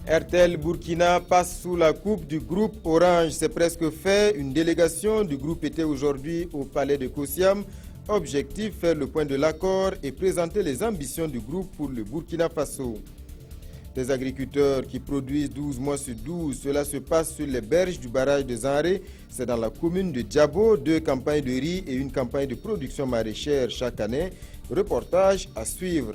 RTL Burkina passe sous la coupe du groupe Orange. C'est presque fait. Une délégation du groupe était aujourd'hui au palais de Kosiam. Objectif, faire le point de l'accord et présenter les ambitions du groupe pour le Burkina Faso. Des agriculteurs qui produisent 12 mois sur 12. Cela se passe sur les berges du barrage de Zanré. C'est dans la commune de Diabo. 2 campagnes de riz et une campagne de production maraîchère chaque année. Reportage à suivre.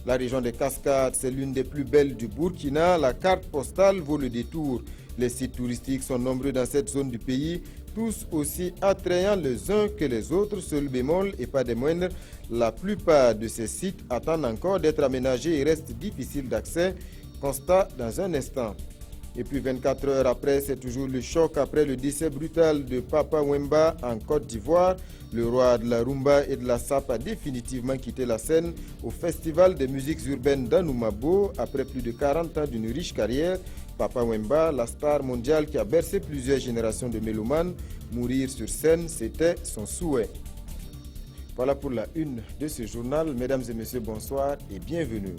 La région des Cascades, c'est l'une des plus belles du Burkina. La carte postale vaut le détour. Les sites touristiques sont nombreux dans cette zone du pays, tous aussi attrayants les uns que les autres. Seul bémol et pas des moindres, la plupart de ces sites attendent encore d'être aménagés et restent difficiles d'accès. Constat dans un instant. Et puis 24 heures après, c'est toujours le choc après le décès brutal de Papa Wemba en Côte d'Ivoire. Le roi de la rumba et de la sap a définitivement quitté la scène au Festival des musiques urbaines d'Anoumabo après plus de 40 ans d'une riche carrière. Papa Wemba, la star mondiale qui a bercé plusieurs générations de mélomanes, mourir sur scène, c'était son souhait. Voilà pour la une de ce journal. Mesdames et messieurs, bonsoir et bienvenue.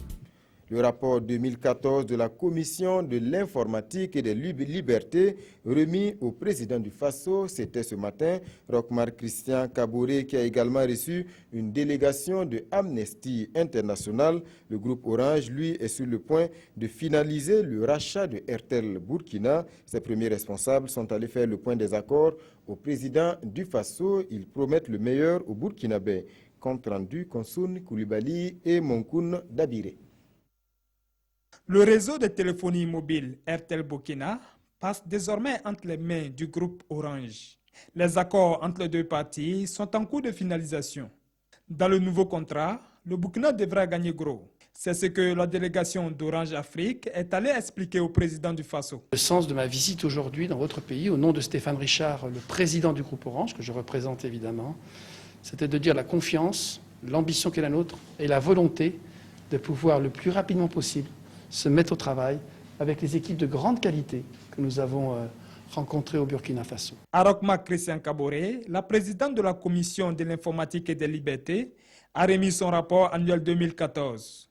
Le rapport 2014 de la Commission de l'informatique et des libertés remis au président du Faso, c'était ce matin. Rochmar Christian Kaboré qui a également reçu une délégation de Amnesty International. Le groupe Orange, lui, est sur le point de finaliser le rachat de RTL Burkina. Ses premiers responsables sont allés faire le point des accords au président du Faso. Ils promettent le meilleur au Burkinabé. Compte rendu Konsoun Koulibaly et Monkoun Dabiré. Le réseau de téléphonie mobile RTL Burkina passe désormais entre les mains du groupe Orange. Les accords entre les deux parties sont en cours de finalisation. Dans le nouveau contrat, le Burkina devra gagner gros. C'est ce que la délégation d'Orange Afrique est allée expliquer au président du Faso. Le sens de ma visite aujourd'hui dans votre pays, au nom de Stéphane Richard, le président du groupe Orange, que je représente évidemment, c'était de dire la confiance, l'ambition qui est la nôtre et la volonté de pouvoir le plus rapidement possible se mettre au travail avec les équipes de grande qualité que nous avons rencontrées au Burkina Faso. Arokma Christian Kaboré, la présidente de la Commission de l'informatique et des libertés, a remis son rapport annuel 2014.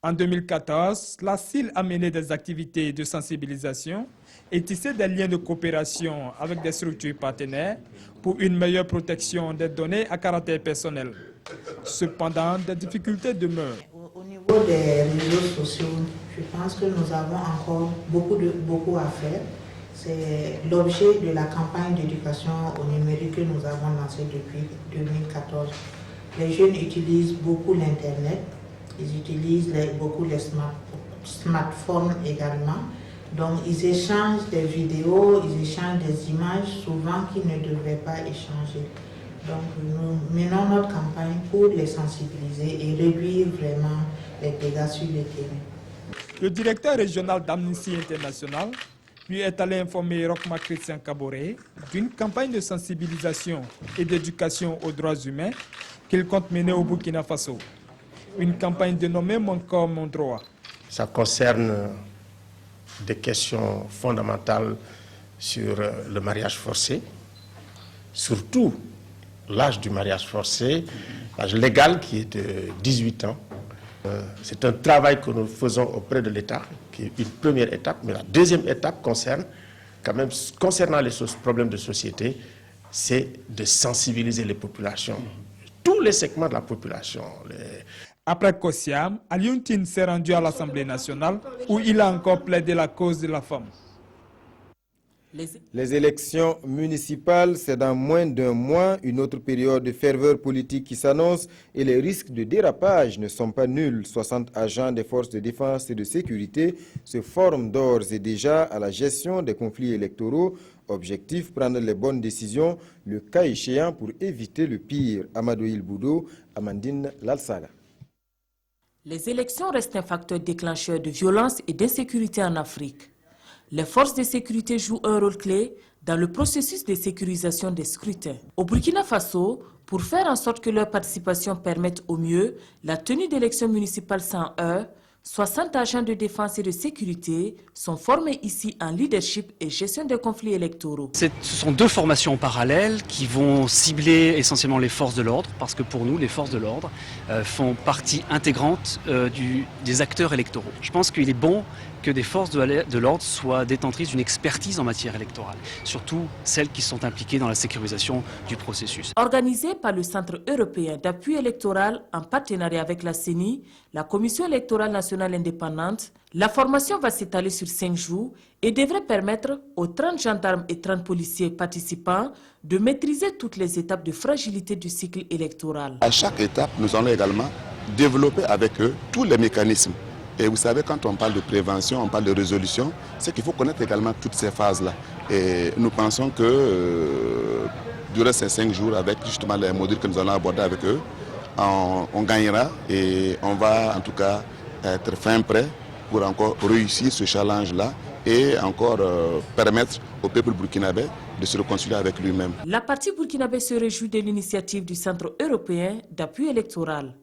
En 2014, la CIL a mené des activités de sensibilisation et tissé des liens de coopération avec des structures partenaires pour une meilleure protection des données à caractère personnel. Cependant, des difficultés demeurent. Au niveau des réseaux sociaux, je pense que nous avons encore beaucoup à faire. C'est l'objet de la campagne d'éducation au numérique que nous avons lancée depuis 2014. Les jeunes utilisent beaucoup l'Internet, ils utilisent beaucoup les smartphones également. Donc ils échangent des vidéos, ils échangent des images souvent qu'ils ne devraient pas échanger. Donc nous menons notre campagne pour les sensibiliser et réduire vraiment les dégâts sur le terrain. Le directeur régional d'Amnesty International lui est allé informer Rochmar Christian Kaboré d'une campagne de sensibilisation et d'éducation aux droits humains qu'il compte mener au Burkina Faso. Une campagne dénommée Mon corps, mon droit. Ça concerne des questions fondamentales sur le mariage forcé, surtout l'âge du mariage forcé, l'âge légal qui est de 18 ans. C'est un travail que nous faisons auprès de l'État, qui est une première étape, mais la deuxième étape concerne, quand même, concernant les problèmes de société, c'est de sensibiliser les populations, tous les segments de la population. Après Kosiam, Alioune Tine s'est rendu à l'Assemblée nationale où il a encore plaidé la cause de la femme. Les élections municipales, c'est dans moins d'un mois, une autre période de ferveur politique qui s'annonce et les risques de dérapage ne sont pas nuls. 60 agents des forces de défense et de sécurité se forment d'ores et déjà à la gestion des conflits électoraux. Objectif, prendre les bonnes décisions, le cas échéant pour éviter le pire. Amadou Ilboudo, Amandine Lalsaga. Les élections restent un facteur déclencheur de violence et d'insécurité en Afrique. Les forces de sécurité jouent un rôle clé dans le processus de sécurisation des scrutins. Au Burkina Faso, pour faire en sorte que leur participation permette au mieux la tenue d'élections municipales sans heurts, 60 agents de défense et de sécurité sont formés ici en leadership et gestion des conflits électoraux. Ce sont deux formations parallèles qui vont cibler essentiellement les forces de l'ordre, parce que pour nous, les forces de l'ordre font partie intégrante des acteurs électoraux. Je pense qu'il est bon que des forces de l'ordre soient détentrices d'une expertise en matière électorale, surtout celles qui sont impliquées dans la sécurisation du processus. Organisé par le Centre européen d'appui électoral en partenariat avec la CENI, la Commission électorale nationale indépendante, la formation va s'étaler sur 5 jours et devrait permettre aux 30 gendarmes et 30 policiers participants de maîtriser toutes les étapes de fragilité du cycle électoral. À chaque étape, nous allons également développer avec eux tous les mécanismes. Et vous savez, quand on parle de prévention, on parle de résolution, c'est qu'il faut connaître également toutes ces phases-là. Et nous pensons que durant ces 5 jours, avec justement les modules que nous allons aborder avec eux, on gagnera et on va en tout cas être fin prêt pour encore réussir ce challenge-là et encore permettre au peuple burkinabé de se réconcilier avec lui-même. La partie burkinabé se réjouit de l'initiative du Centre européen d'appui électoral.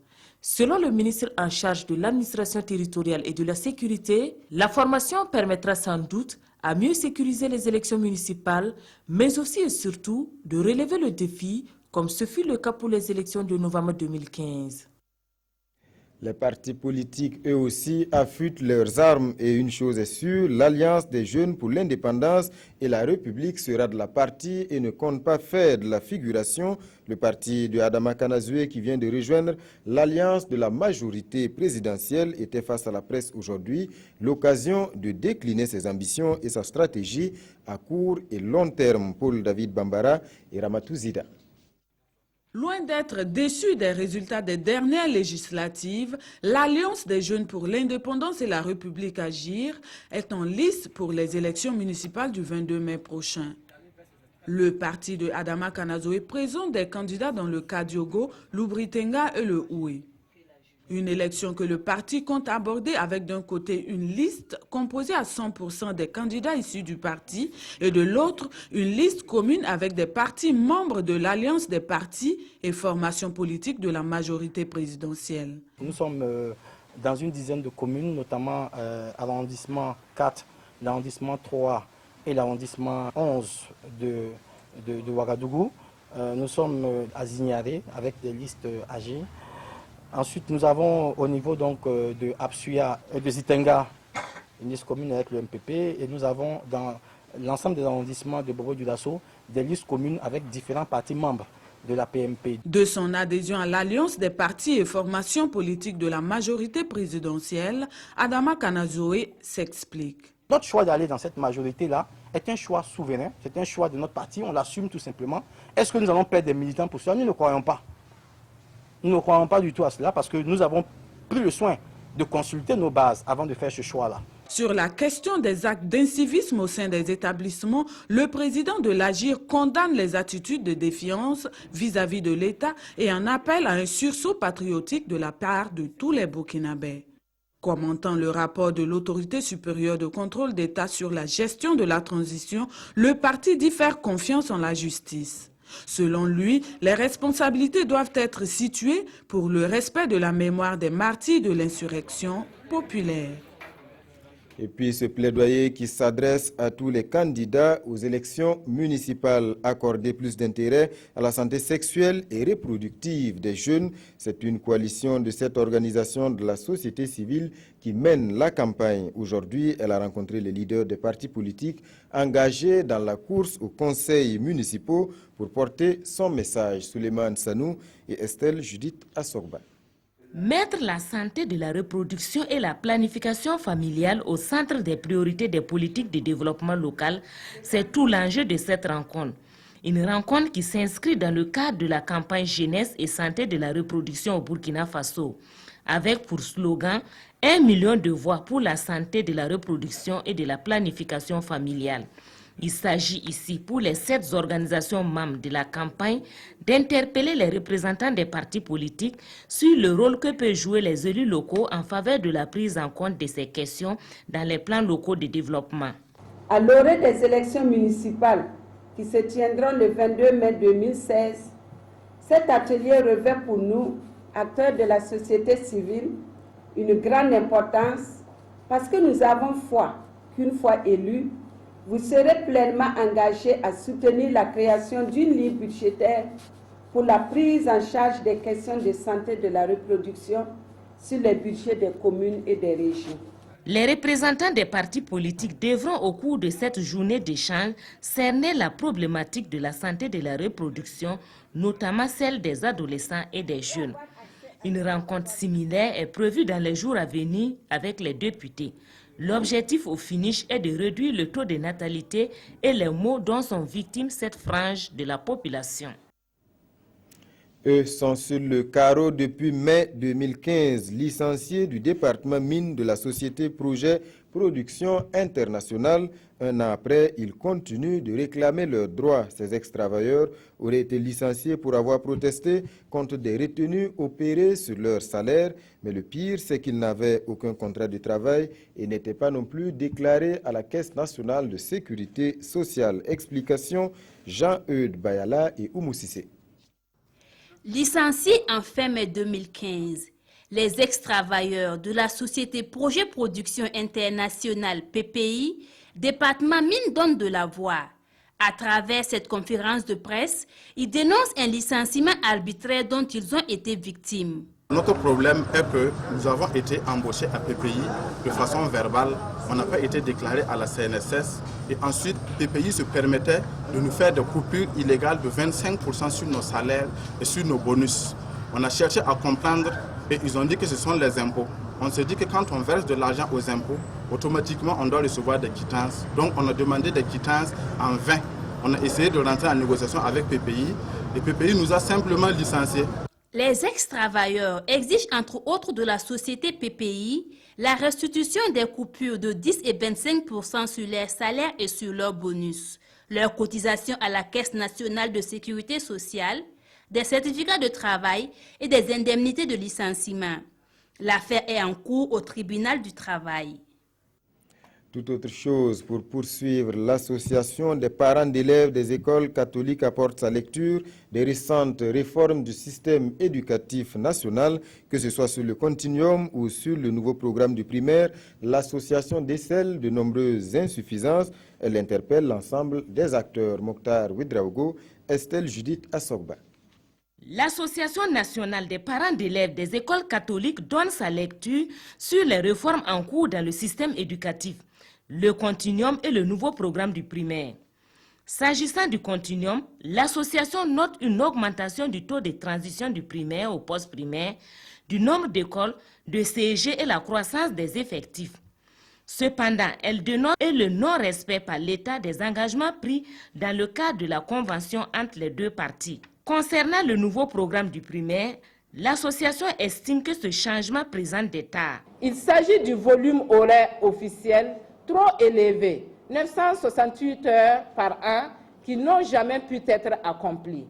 Selon le ministre en charge de l'administration territoriale et de la sécurité, la formation permettra sans doute à mieux sécuriser les élections municipales, mais aussi et surtout de relever le défi, comme ce fut le cas pour les élections de novembre 2015. Les partis politiques, eux aussi, affûtent leurs armes et une chose est sûre, l'Alliance des jeunes pour l'indépendance et la République sera de la partie et ne compte pas faire de la figuration. Le parti de Adama Kanazoué qui vient de rejoindre l'Alliance de la majorité présidentielle était face à la presse aujourd'hui l'occasion de décliner ses ambitions et sa stratégie à court et long terme. Paul David Bambara et Ramatou Zida. Loin d'être déçu des résultats des dernières législatives, l'Alliance des jeunes pour l'indépendance et la République Agir est en lice pour les élections municipales du 22 mai prochain. Le parti de Adama Kanazoué présente des candidats dans le Kadiogo, l'Ubritenga et le Oué. Une élection que le parti compte aborder avec d'un côté une liste composée à 100% des candidats issus du parti et de l'autre une liste commune avec des partis membres de l'Alliance des partis et formations politiques de la majorité présidentielle. Nous sommes dans une dizaine de communes, notamment à l'arrondissement 4, l'arrondissement 3 et l'arrondissement 11 de Ouagadougou. Nous sommes à Zignaré avec des listes âgées. Ensuite, nous avons au niveau donc, de Apsuya et de Zitenga une liste commune avec le MPP et nous avons dans l'ensemble des arrondissements de Bobo-Dioulasso des listes communes avec différents partis membres de la PMP. De son adhésion à l'Alliance des partis et formations politiques de la majorité présidentielle, Adama Kanazoué s'explique. Notre choix d'aller dans cette majorité-là est un choix souverain, c'est un choix de notre parti, on l'assume tout simplement. Est-ce que nous allons perdre des militants pour cela? Nous ne croyons pas. Nous ne croyons pas du tout à cela parce que nous avons pris le soin de consulter nos bases avant de faire ce choix-là. Sur la question des actes d'incivisme au sein des établissements, le président de l'Agir condamne les attitudes de défiance vis-à-vis de l'État et en appelle à un sursaut patriotique de la part de tous les Burkinabés. Commentant le rapport de l'autorité supérieure de contrôle d'État sur la gestion de la transition, le parti dit faire confiance en la justice. Selon lui, les responsabilités doivent être situées pour le respect de la mémoire des martyrs de l'insurrection populaire. Et puis ce plaidoyer qui s'adresse à tous les candidats aux élections municipales, accorder plus d'intérêt à la santé sexuelle et reproductive des jeunes. C'est une coalition de 7 organisations de la société civile qui mène la campagne. Aujourd'hui, elle a rencontré les leaders des partis politiques engagés dans la course aux conseils municipaux pour porter son message. Souleymane Sanou et Estelle Judith Assorba. Mettre la santé de la reproduction et la planification familiale au centre des priorités des politiques de développement local, c'est tout l'enjeu de cette rencontre. Une rencontre qui s'inscrit dans le cadre de la campagne jeunesse et santé de la reproduction au Burkina Faso, avec pour slogan 1 million de voix pour la santé de la reproduction et de la planification familiale. Il s'agit ici pour les 7 organisations membres de la campagne d'interpeller les représentants des partis politiques sur le rôle que peuvent jouer les élus locaux en faveur de la prise en compte de ces questions dans les plans locaux de développement. À l'orée des élections municipales qui se tiendront le 22 mai 2016, cet atelier revêt pour nous, acteurs de la société civile, une grande importance parce que nous avons foi qu'une fois élus, vous serez pleinement engagés à soutenir la création d'une ligne budgétaire pour la prise en charge des questions de santé de la reproduction sur les budgets des communes et des régions. Les représentants des partis politiques devront au cours de cette journée d'échange cerner la problématique de la santé de la reproduction, notamment celle des adolescents et des jeunes. Une rencontre similaire est prévue dans les jours à venir avec les députés. L'objectif au finish est de réduire le taux de natalité et les maux dont sont victimes cette frange de la population. Eux sont sur le carreau depuis mai 2015, licenciés du département mine de la société Projet Production Internationale. Un an après, ils continuent de réclamer leurs droits. Ces ex-travailleurs auraient été licenciés pour avoir protesté contre des retenues opérées sur leur salaire. Mais le pire, c'est qu'ils n'avaient aucun contrat de travail et n'étaient pas non plus déclarés à la Caisse nationale de sécurité sociale. Explication, Jean-Eudes Bayala et Oumou Sissé. Licenciés en fin mai 2015, les ex-travailleurs de la société Projet Production Internationale PPI, département mine donnent de la voix. À travers cette conférence de presse, ils dénoncent un licenciement arbitraire dont ils ont été victimes. Notre problème est que nous avons été embauchés à PPI de façon verbale, on n'a pas été déclaré à la CNSS et ensuite PPI se permettait de nous faire des coupures illégales de 25% sur nos salaires et sur nos bonus. On a cherché à comprendre et ils ont dit que ce sont les impôts. On s'est dit que quand on verse de l'argent aux impôts, automatiquement on doit recevoir des quittances. Donc on a demandé des quittances en vain. On a essayé de rentrer en négociation avec PPI et PPI nous a simplement licenciés. Les ex-travailleurs exigent entre autres de la société PPI la restitution des coupures de 10 et 25% sur leurs salaires et sur leurs bonus, leur cotisation à la Caisse nationale de sécurité sociale, des certificats de travail et des indemnités de licenciement. L'affaire est en cours au tribunal du travail. Tout autre chose, pour poursuivre, l'association des parents d'élèves des écoles catholiques apporte sa lecture des récentes réformes du système éducatif national, que ce soit sur le continuum ou sur le nouveau programme du primaire. L'association décèle de nombreuses insuffisances. Elle interpelle l'ensemble des acteurs. Mokhtar Ouedraogo, Estelle Judith Assogba. L'Association nationale des parents d'élèves des écoles catholiques donne sa lecture sur les réformes en cours dans le système éducatif, le continuum et le nouveau programme du primaire. S'agissant du continuum, l'association note une augmentation du taux de transition du primaire au post-primaire, du nombre d'écoles, de CEG et la croissance des effectifs. Cependant, elle dénonce le non-respect par l'État des engagements pris dans le cadre de la convention entre les deux parties. Concernant le nouveau programme du primaire, l'association estime que ce changement présente des tares. Il s'agit du volume horaire officiel trop élevé, 968 heures par an, qui n'ont jamais pu être accomplies.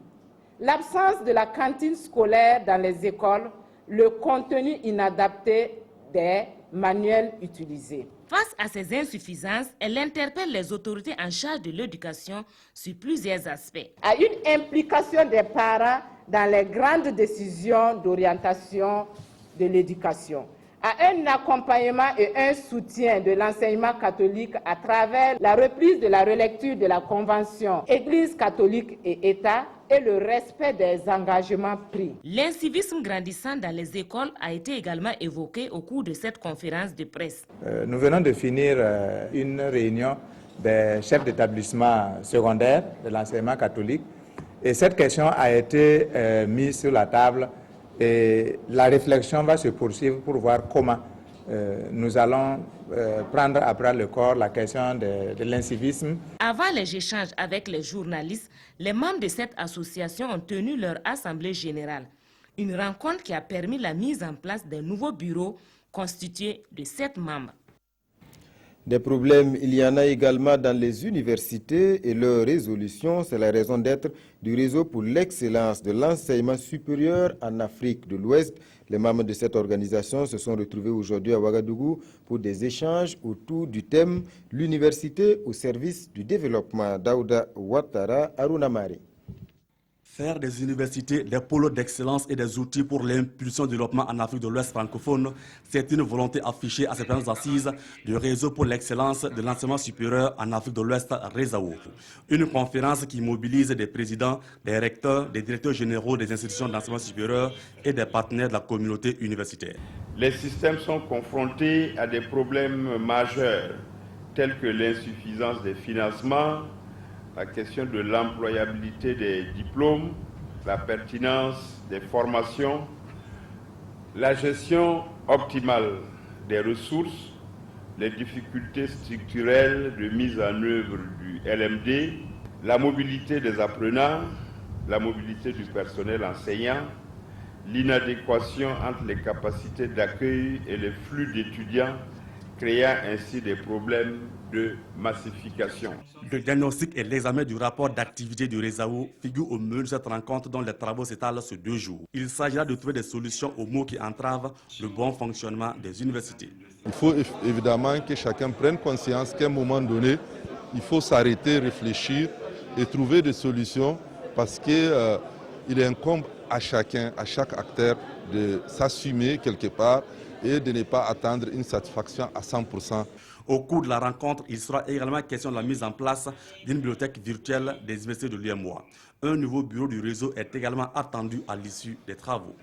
L'absence de la cantine scolaire dans les écoles, le contenu inadapté des manuels utilisés. Face à ces insuffisances, elle interpelle les autorités en charge de l'éducation sur plusieurs aspects. À une implication des parents dans les grandes décisions d'orientation de l'éducation, à un accompagnement et un soutien de l'enseignement catholique à travers la reprise de la relecture de la Convention Église catholique et État et le respect des engagements pris. L'incivisme grandissant dans les écoles a été également évoqué au cours de cette conférence de presse. Nous venons de finir une réunion des chefs d'établissement secondaire de l'enseignement catholique et cette question a été mise sur la table. Et la réflexion va se poursuivre pour voir comment nous allons prendre à bras le corps la question de l'incivisme. Avant les échanges avec les journalistes, les membres de cette association ont tenu leur assemblée générale. Une rencontre qui a permis la mise en place d'un nouveau bureau constitué de 7 membres. Des problèmes, il y en a également dans les universités et leur résolution, c'est la raison d'être du réseau pour l'excellence de l'enseignement supérieur en Afrique de l'Ouest. Les membres de cette organisation se sont retrouvés aujourd'hui à Ouagadougou pour des échanges autour du thème « L'université au service du développement ». Daouda Ouattara, Aruna Mari. Faire des universités des pôles d'excellence et des outils pour l'impulsion du développement en Afrique de l'Ouest francophone, c'est une volonté affichée à ces premières assises du réseau pour l'excellence de l'enseignement supérieur en Afrique de l'Ouest, RESAO. Une conférence qui mobilise des présidents, des recteurs, des directeurs généraux des institutions d'enseignement supérieur et des partenaires de la communauté universitaire. Les systèmes sont confrontés à des problèmes majeurs tels que l'insuffisance des financements, la question de l'employabilité des diplômes, la pertinence des formations, la gestion optimale des ressources, les difficultés structurelles de mise en œuvre du LMD, la mobilité des apprenants, la mobilité du personnel enseignant, l'inadéquation entre les capacités d'accueil et les flux d'étudiants, créant ainsi des problèmes de massification. Le diagnostic et l'examen du rapport d'activité du RESAO figurent au menu de cette rencontre dont les travaux s'étalent sur 2 jours. Il s'agira de trouver des solutions aux maux qui entravent le bon fonctionnement des universités. Il faut évidemment que chacun prenne conscience qu'à un moment donné, il faut s'arrêter, réfléchir et trouver des solutions parce qu'il incombe à chacun, à chaque acteur de s'assumer quelque part et de ne pas attendre une satisfaction à 100%. Au cours de la rencontre, il sera également question de la mise en place d'une bibliothèque virtuelle des universités de l'UMOA. Un nouveau bureau du réseau est également attendu à l'issue des travaux.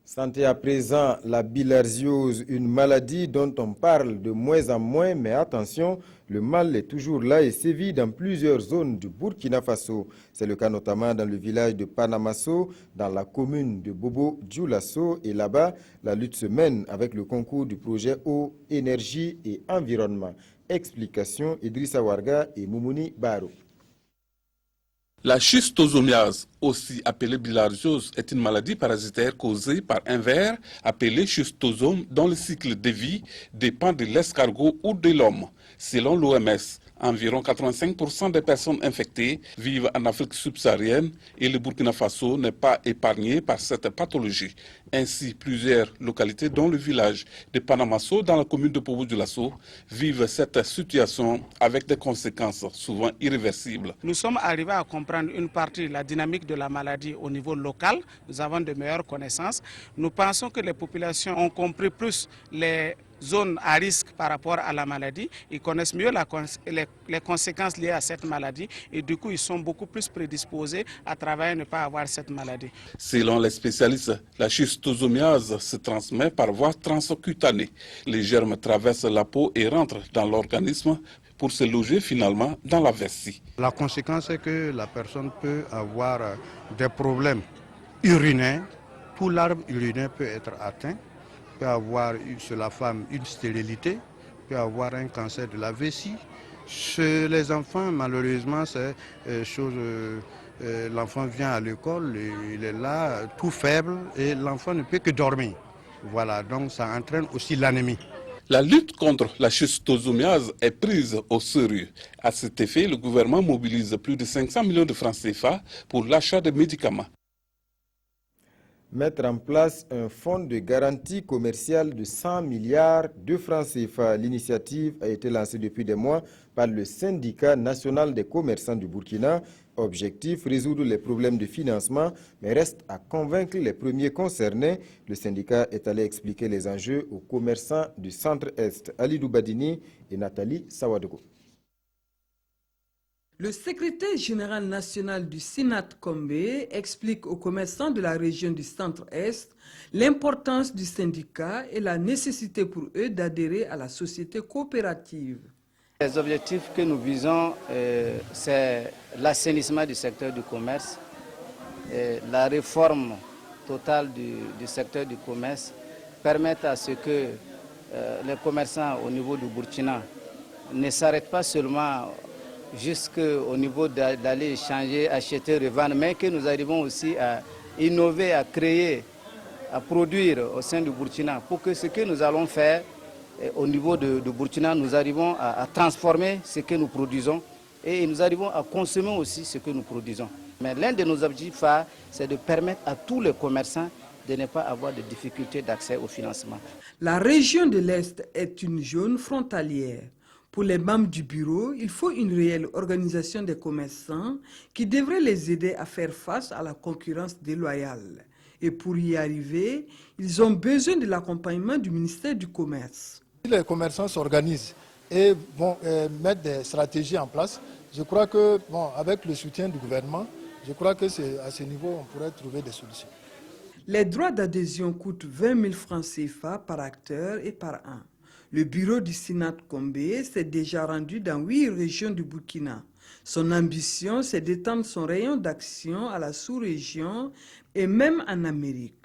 Santé à présent, la bilharziose, une maladie dont on parle de moins en moins, mais attention, le mal est toujours là et sévit dans plusieurs zones du Burkina Faso. C'est le cas notamment dans le village de Panamasso, dans la commune de Bobo-Dioulasso, et là-bas, la lutte se mène avec le concours du projet Eau, Énergie et Environnement. Explication Idrissa Warga et Moumouni Baro. La schistosomiase, aussi appelée bilharziose, est une maladie parasitaire causée par un ver appelé schistosome dont le cycle de vie dépend de l'escargot ou de l'homme. Selon l'OMS, environ 85% des personnes infectées vivent en Afrique subsaharienne et le Burkina Faso n'est pas épargné par cette pathologie. Ainsi, plusieurs localités, dont le village de Panamasso, dans la commune de Bobo-Dioulasso, vivent cette situation avec des conséquences souvent irréversibles. Nous sommes arrivés à comprendre une partie de la dynamique de la maladie au niveau local. Nous avons de meilleures connaissances. Nous pensons que les populations ont compris plus les zones à risque par rapport à la maladie. Ils connaissent mieux les conséquences liées à cette maladie et du coup ils sont beaucoup plus prédisposés à travailler et ne pas avoir cette maladie. Selon les spécialistes, la schistosomiase se transmet par voie transcutanée. Les germes traversent la peau et rentrent dans l'organisme pour se loger finalement dans la vessie. La conséquence est que la personne peut avoir des problèmes urinaires. Tout l'arbre urinaire peut être atteint. Peut avoir chez la femme une stérilité, peut avoir un cancer de la vessie. Chez les enfants, malheureusement, c'est chose. L'enfant vient à l'école, il est là, tout faible, et l'enfant ne peut que dormir. Voilà, donc ça entraîne aussi l'anémie. La lutte contre la schistosomiase est prise au sérieux. À cet effet, le gouvernement mobilise plus de 500 millions de francs CFA pour l'achat de médicaments. Mettre en place un fonds de garantie commerciale de 100 milliards de francs CFA. L'initiative a été lancée depuis des mois par le syndicat national des commerçants du Burkina. Objectif, résoudre les problèmes de financement, mais reste à convaincre les premiers concernés. Le syndicat est allé expliquer les enjeux aux commerçants du centre-est. Ali Doubadini et Nathalie Sawadogo. Le secrétaire général national du Sinat Kombé explique aux commerçants de la région du Centre-Est l'importance du syndicat et la nécessité pour eux d'adhérer à la société coopérative. Les objectifs que nous visons, c'est l'assainissement du secteur du commerce, la réforme totale du secteur du commerce, permettre à ce que les commerçants au niveau du Burkina ne s'arrêtent pas seulement jusqu'au niveau d'aller échanger, acheter, revendre, mais que nous arrivons aussi à innover, à créer, à produire au sein du Burkina pour que ce que nous allons faire au niveau de Burkina, nous arrivons à transformer ce que nous produisons et nous arrivons à consommer aussi ce que nous produisons. Mais l'un de nos objectifs, c'est de permettre à tous les commerçants de ne pas avoir de difficultés d'accès au financement. La région de l'Est est une zone frontalière. Pour les membres du bureau, il faut une réelle organisation des commerçants qui devrait les aider à faire face à la concurrence déloyale. Et pour y arriver, ils ont besoin de l'accompagnement du ministère du Commerce. Si les commerçants s'organisent et vont mettre des stratégies en place, je crois que, avec le soutien du gouvernement, je crois que c'est à ce niveau on pourrait trouver des solutions. Les droits d'adhésion coûtent 20 000 francs CFA par acteur et par an. Le bureau du Sinat Kombé s'est déjà rendu dans 8 régions du Burkina. Son ambition, c'est d'étendre son rayon d'action à la sous-région et même en Amérique.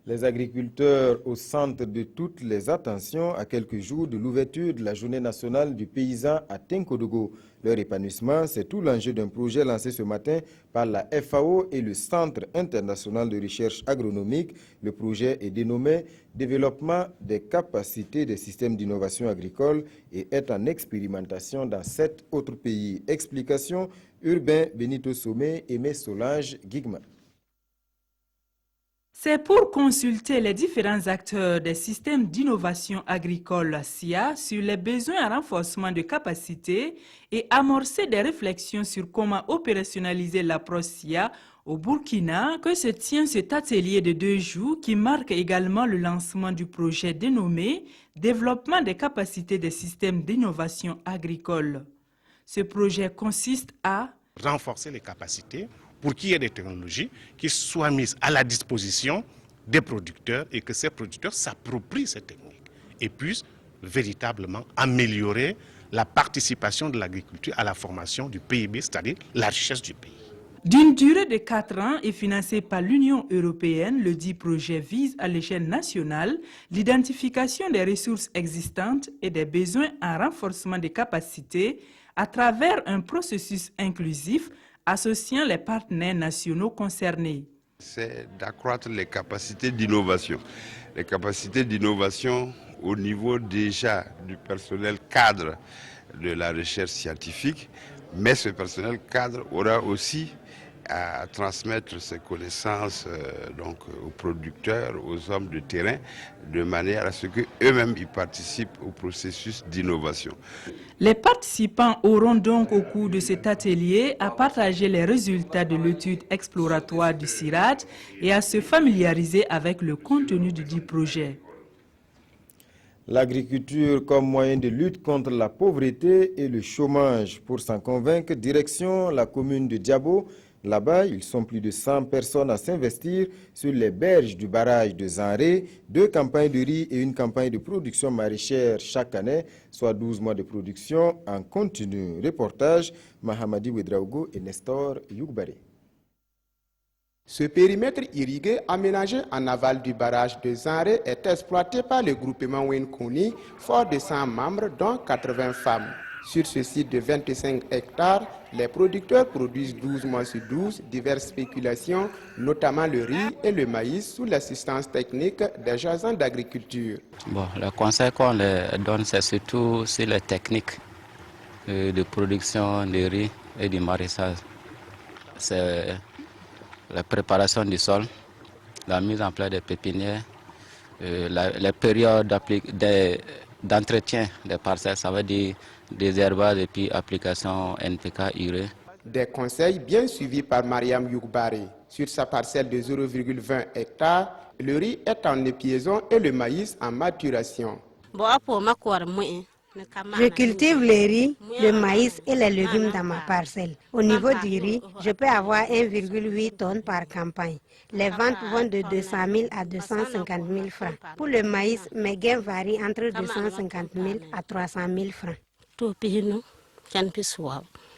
Les agriculteurs au centre de toutes les attentions à quelques jours de l'ouverture de la journée nationale du paysan à Tinkodogo. Leur épanouissement, c'est tout l'enjeu d'un projet lancé ce matin par la FAO et le Centre international de recherche agronomique. Le projet est dénommé « Développement des capacités des systèmes d'innovation agricole » et est en expérimentation dans 7 autres pays. Explication, Urbain Benito Somé et Solange Guigma. C'est pour consulter les différents acteurs des systèmes d'innovation agricole SIA sur les besoins en renforcement de capacités et amorcer des réflexions sur comment opérationnaliser l'approche SIA au Burkina que se tient cet atelier de 2 jours qui marque également le lancement du projet dénommé « Développement des capacités des systèmes d'innovation agricole ». Ce projet consiste à renforcer les capacités pour qu'il y ait des technologies qui soient mises à la disposition des producteurs et que ces producteurs s'approprient ces techniques et puissent véritablement améliorer la participation de l'agriculture à la formation du PIB, c'est-à-dire la richesse du pays. D'une durée de 4 ans et financé par l'Union européenne, le dit projet vise à l'échelle nationale l'identification des ressources existantes et des besoins en renforcement des capacités à travers un processus inclusif associant les partenaires nationaux concernés. C'est d'accroître les capacités d'innovation. Les capacités d'innovation au niveau déjà du personnel cadre de la recherche scientifique, mais ce personnel cadre aura aussi à transmettre ses connaissances aux producteurs, aux hommes de terrain, de manière à ce qu'eux-mêmes y participent au processus d'innovation. Les participants auront donc au cours de cet atelier à partager les résultats de l'étude exploratoire du CIRAD et à se familiariser avec le contenu du dit projet. L'agriculture comme moyen de lutte contre la pauvreté et le chômage. Pour s'en convaincre, direction la commune de Diabo. Là-bas, ils sont plus de 100 personnes à s'investir sur les berges du barrage de Zanré, 2 campagnes de riz et une campagne de production maraîchère chaque année, soit 12 mois de production en continu. Reportage, Mahamadi Ouedraogo et Nestor Yougbaré. Ce périmètre irrigué aménagé en aval du barrage de Zanré est exploité par le groupement Wenkoni, fort de 100 membres, dont 80 femmes. Sur ce site de 25 hectares, les producteurs produisent 12 mois sur 12 diverses spéculations, notamment le riz et le maïs, sous l'assistance technique des agents d'agriculture. Le conseil qu'on leur donne, c'est surtout sur les techniques de production de riz et du maraîchage. C'est la préparation du sol, la mise en place des pépinières, les périodes d'entretien des parcelles, ça veut dire désherbage et puis application NPK urée. Des conseils bien suivis par Mariam Yougbaré. Sur sa parcelle de 0,20 hectares, le riz est en épiaison et le maïs en maturation. Je cultive les riz, le maïs et les légumes dans ma parcelle. Au niveau du riz, je peux avoir 1,8 tonnes par campagne. Les ventes vont de 200 000 à 250 000 francs. Pour le maïs, mes gains varient entre 250 000 à 300 000 francs.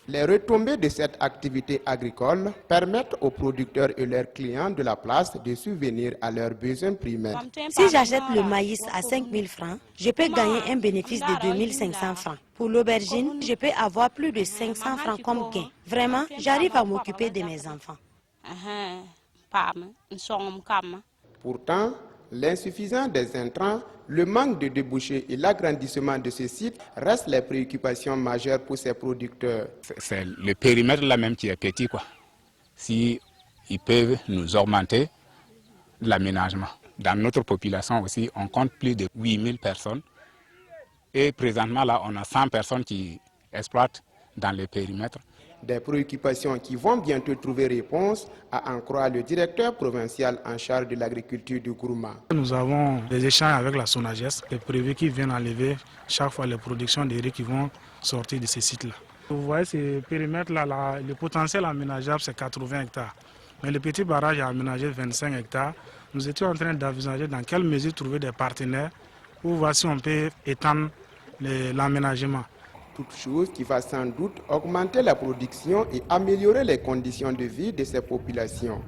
Les retombées de cette activité agricole permettent aux producteurs et leurs clients de la place de subvenir à leurs besoins primaires. Si j'achète le maïs à 5 000 francs, je peux gagner un bénéfice de 2 500 francs. Pour l'aubergine, je peux avoir plus de 500 francs comme gain. Vraiment, j'arrive à m'occuper de mes enfants. Pourtant, l'insuffisance des intrants, le manque de débouchés et l'agrandissement de ce site restent les préoccupations majeures pour ces producteurs. C'est le périmètre là même qui est petit, quoi. Si ils peuvent nous augmenter l'aménagement. Dans notre population aussi, on compte plus de 8 000 personnes. Et présentement, là, on a 100 personnes qui exploitent dans le périmètre. Des préoccupations qui vont bientôt trouver réponse, à en croire le directeur provincial en charge de l'agriculture du Gourma. Nous avons des échanges avec la SONAGES, les prévus qui viennent enlever chaque fois les productions de riz qui vont sortir de ces sites-là. Vous voyez ces périmètres-là, le potentiel aménageable c'est 80 hectares. Mais le petit barrage a aménagé 25 hectares. Nous étions en train d'envisager dans quelle mesure trouver des partenaires pour voir si on peut étendre l'aménagement. Toute chose qui va sans doute augmenter la production et améliorer les conditions de vie de ces populations.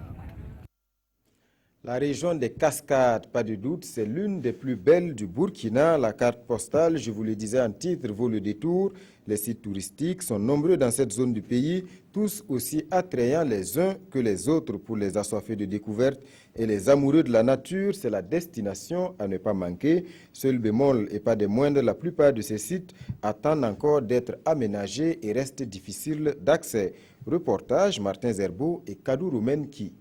La région des Cascades, pas de doute, c'est l'une des plus belles du Burkina. La carte postale, je vous le disais en titre, vaut le détour. Les sites touristiques sont nombreux dans cette zone du pays, tous aussi attrayants les uns que les autres pour les assoiffés de découverte. Et les amoureux de la nature, c'est la destination à ne pas manquer. Seul bémol et pas des moindres, la plupart de ces sites attendent encore d'être aménagés et restent difficiles d'accès. Reportage Martin Zerbo et Kadou Roumenki.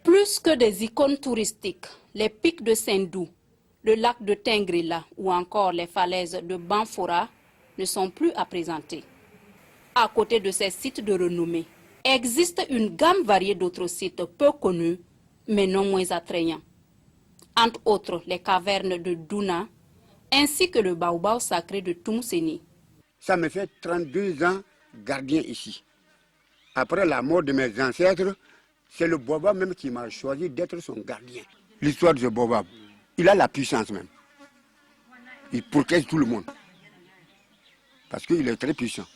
Plus que des icônes touristiques, les pics de Sendou, le lac de Tengrila ou encore les falaises de Banfora ne sont plus à présenter. À côté de ces sites de renommée, existe une gamme variée d'autres sites peu connus, mais non moins attrayants. Entre autres, les cavernes de Douna, ainsi que le baobab sacré de Toumseni. Ça me fait 32 ans gardien ici. Après la mort de mes ancêtres, c'est le baobab même qui m'a choisi d'être son gardien. L'histoire de ce baobab, il a la puissance même. Il protège tout le monde. Parce qu'il est très puissant.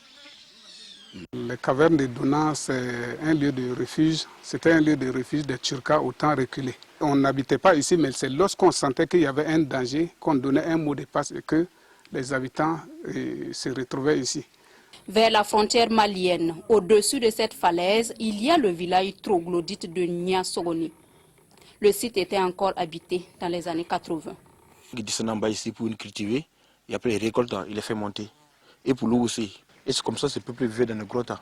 Les cavernes de Douna, c'est un lieu de refuge. C'était un lieu de refuge des Turcs au temps reculé. On n'habitait pas ici, mais c'est lorsqu'on sentait qu'il y avait un danger qu'on donnait un mot de passe et que les habitants se retrouvaient ici. Vers la frontière malienne, au-dessus de cette falaise, il y a le village troglodyte de Niasogoni. Le site était encore habité dans les années 80. Il descend en bas ici pour une cultiver, et après il récolte, il les fait monter. Et pour l'eau aussi. Et c'est comme ça que ce peuple vivait dans les grottes.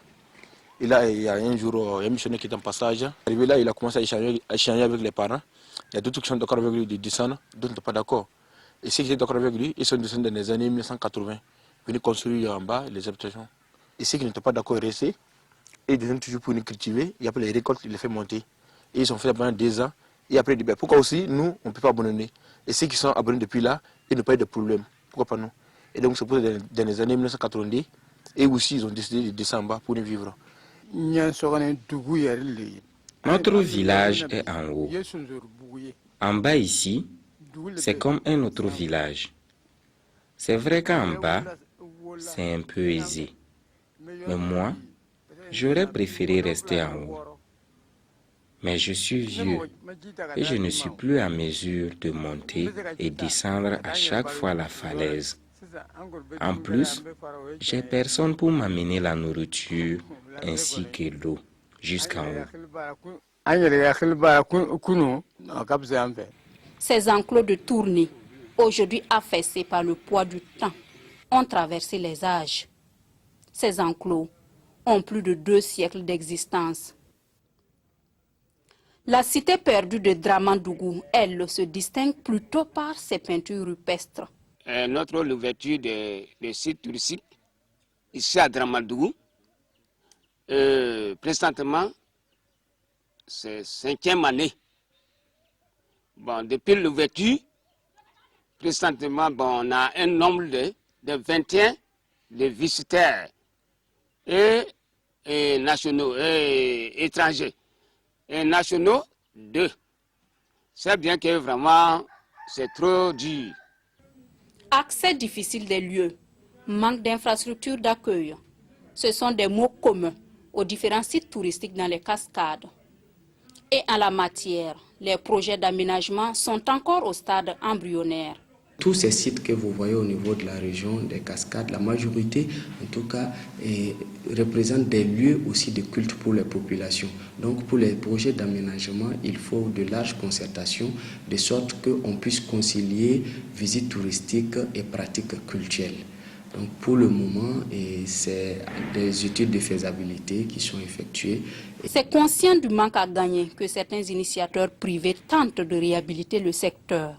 Et là, il y a un jour, il y a un missionnaire qui est en passage. Arrivé là, il a commencé à échanger avec les parents. Il y a d'autres qui sont d'accord avec lui de descendre, d'autres ne sont pas d'accord. Et ceux qui sont d'accord avec lui, ils sont descendus dans les années 1980. Venus construire en bas les habitations. Et ceux qui n'étaient pas d'accord restent, et ils descendent toujours pour les cultiver. Et après les récoltes, ils les font monter. Et ils ont fait pendant 2 ans. Et après, ils disent, pourquoi aussi, nous, on ne peut pas abandonner. Et ceux qui sont abandonnés depuis là, ils n'ont pas eu de problème. Pourquoi pas nous? Et donc, c'est pour dans les années 1990. Et aussi, ils ont décidé de descendre en bas pour y vivre. Notre village est en haut. En bas ici, c'est comme un autre village. C'est vrai qu'en bas, c'est un peu aisé. Mais moi, j'aurais préféré rester en haut. Mais je suis vieux et je ne suis plus à mesure de monter et descendre à chaque fois la falaise. En plus, j'ai personne pour m'amener la nourriture ainsi que l'eau jusqu'en haut. Ces enclos de tournée, aujourd'hui affaissés par le poids du temps, ont traversé les âges. Ces enclos ont plus de 2 siècles d'existence. La cité perdue de Dramandougou, elle, se distingue plutôt par ses peintures rupestres. Notre ouverture des sites touristiques ici à Dramandougou, présentement, c'est 5e année. Bon, depuis l'ouverture, présentement, on a un nombre de 21 de visiteurs et nationaux et étrangers. Et nationaux, 2. C'est bien que vraiment, c'est trop dur. Accès difficile des lieux, manque d'infrastructures d'accueil. Ce sont des mots communs aux différents sites touristiques dans les cascades. Et en la matière, les projets d'aménagement sont encore au stade embryonnaire. Tous ces sites que vous voyez au niveau de la région des Cascades, la majorité, en tout cas, représentent des lieux aussi de culte pour les populations. Donc, pour les projets d'aménagement, il faut de larges concertations, de sorte qu'on puisse concilier visites touristiques et pratiques culturelles. Donc, pour le moment, c'est des études de faisabilité qui sont effectuées. C'est conscient du manque à gagner que certains initiateurs privés tentent de réhabiliter le secteur.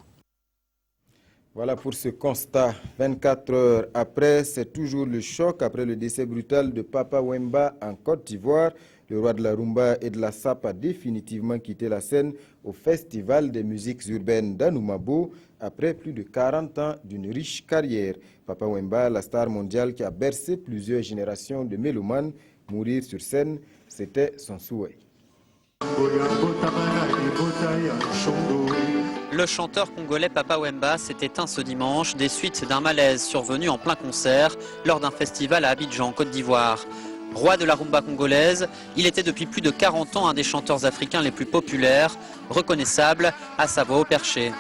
Voilà pour ce constat. 24 heures après, c'est toujours le choc après le décès brutal de Papa Wemba en Côte d'Ivoire. Le roi de la rumba et de la sap a définitivement quitté la scène au Festival des musiques urbaines d'Anoumabo après plus de 40 ans d'une riche carrière. Papa Wemba, la star mondiale qui a bercé plusieurs générations de mélomanes, mourir sur scène, c'était son souhait. Le chanteur congolais Papa Wemba s'est éteint ce dimanche des suites d'un malaise survenu en plein concert lors d'un festival à Abidjan, Côte d'Ivoire. Roi de la rumba congolaise, il était depuis plus de 40 ans un des chanteurs africains les plus populaires, reconnaissable à sa voix au perché.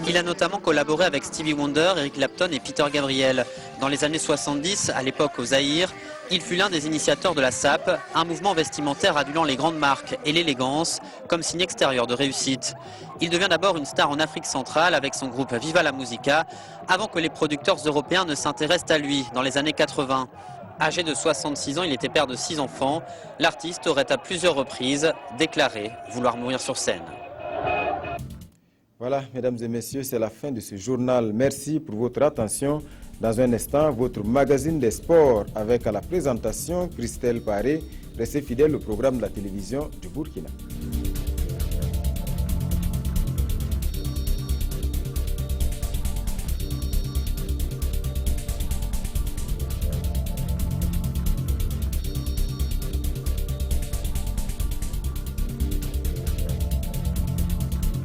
Il a notamment collaboré avec Stevie Wonder, Eric Clapton et Peter Gabriel. Dans les années 70, à l'époque au Zaïre, il fut l'un des initiateurs de la SAP, un mouvement vestimentaire adulant les grandes marques et l'élégance comme signe extérieur de réussite. Il devient d'abord une star en Afrique centrale avec son groupe Viva la Musica, avant que les producteurs européens ne s'intéressent à lui dans les années 80. Âgé de 66 ans, il était père de 6 enfants. L'artiste aurait à plusieurs reprises déclaré vouloir mourir sur scène. Voilà, mesdames et messieurs, c'est la fin de ce journal. Merci pour votre attention. Dans un instant, votre magazine des sports avec à la présentation Christelle Paré. Restez fidèles au programme de la télévision du Burkina.